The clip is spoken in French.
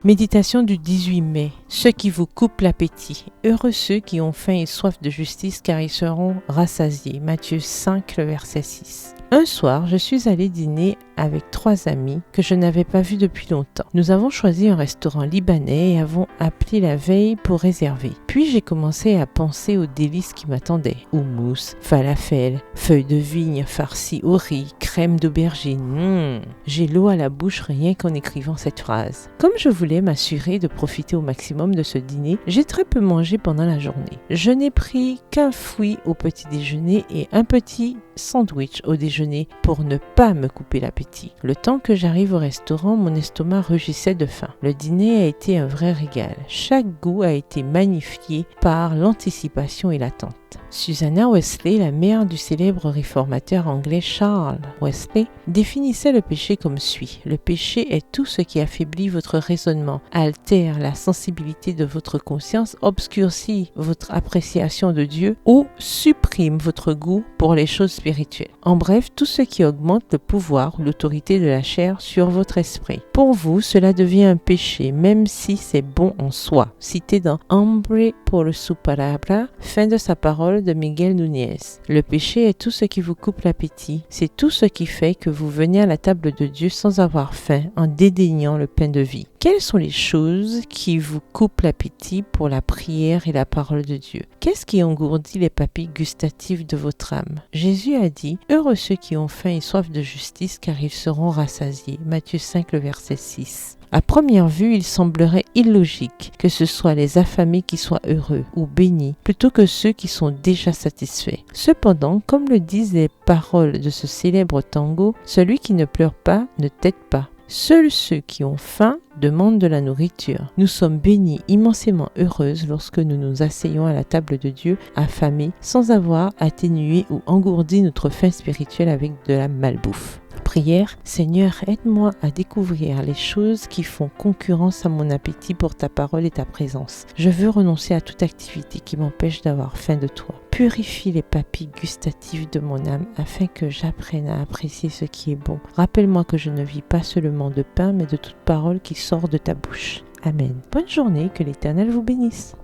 Méditation du 18 mai. Ceux qui vous coupent l'appétit. Heureux ceux qui ont faim et soif de justice, car ils seront rassasiés. Matthieu 5, le verset 6. Un soir, je suis allée dîner avec 3 amis que je n'avais pas vus depuis longtemps. Nous avons choisi un restaurant libanais et avons appelé la veille pour réserver. Puis j'ai commencé à penser aux délices qui m'attendaient. Houmous, falafel, feuilles de vigne farcies au riz, crème d'aubergine. J'ai l'eau à la bouche rien qu'en écrivant cette phrase. Comme je voulais m'assurer de profiter au maximum de ce dîner, j'ai très peu mangé pendant la journée. Je n'ai pris qu'un fruit au petit déjeuner et un petit sandwich au déjeuner pour ne pas me couper l'appétit. Le temps que j'arrive au restaurant, mon estomac rugissait de faim. Le dîner a été un vrai régal. Chaque goût a été magnifié par l'anticipation et l'attente. Susanna Wesley, la mère du célèbre réformateur anglais Charles Wesley, définissait le péché comme suit. Le péché est tout ce qui affaiblit votre raisonnement, altère la sensibilité de votre conscience, obscurcit votre appréciation de Dieu ou supprime votre goût pour les choses spirituelles. En bref, tout ce qui augmente le pouvoir ou l'autorité de la chair sur votre esprit. Pour vous, cela devient un péché, même si c'est bon en soi. Cité dans Hambre por su palabra, fin de sa parole de Miguel Núñez. Le péché est tout ce qui vous coupe l'appétit. C'est tout ce qui fait que vous venez à la table de Dieu sans avoir faim, en dédaignant le pain de vie. Quelles sont les choses qui vous coupent l'appétit pour la prière et la parole de Dieu? Qu'est-ce qui engourdit les papilles gustatives de votre âme? Jésus a dit « Heureux ceux qui ont faim et soif de justice, car ils seront rassasiés. » Matthieu 5, le verset 6. À première vue, il semblerait illogique que ce soit les affamés qui soient heureux ou bénis, plutôt que ceux qui sont déjà satisfaits. Cependant, comme le disent les paroles de ce célèbre tango, celui qui ne pleure pas ne tète pas. Seuls ceux qui ont faim demandent de la nourriture. Nous sommes bénis, immensément heureuses lorsque nous nous asseyons à la table de Dieu, affamés, sans avoir atténué ou engourdi notre faim spirituelle avec de la malbouffe. Prière, Seigneur, aide-moi à découvrir les choses qui font concurrence à mon appétit pour ta parole et ta présence. Je veux renoncer à toute activité qui m'empêche d'avoir faim de toi. Purifie les papilles gustatives de mon âme afin que j'apprenne à apprécier ce qui est bon. Rappelle-moi que je ne vis pas seulement de pain, mais de toute parole qui sort de ta bouche. Amen. Bonne journée, que l'Éternel vous bénisse.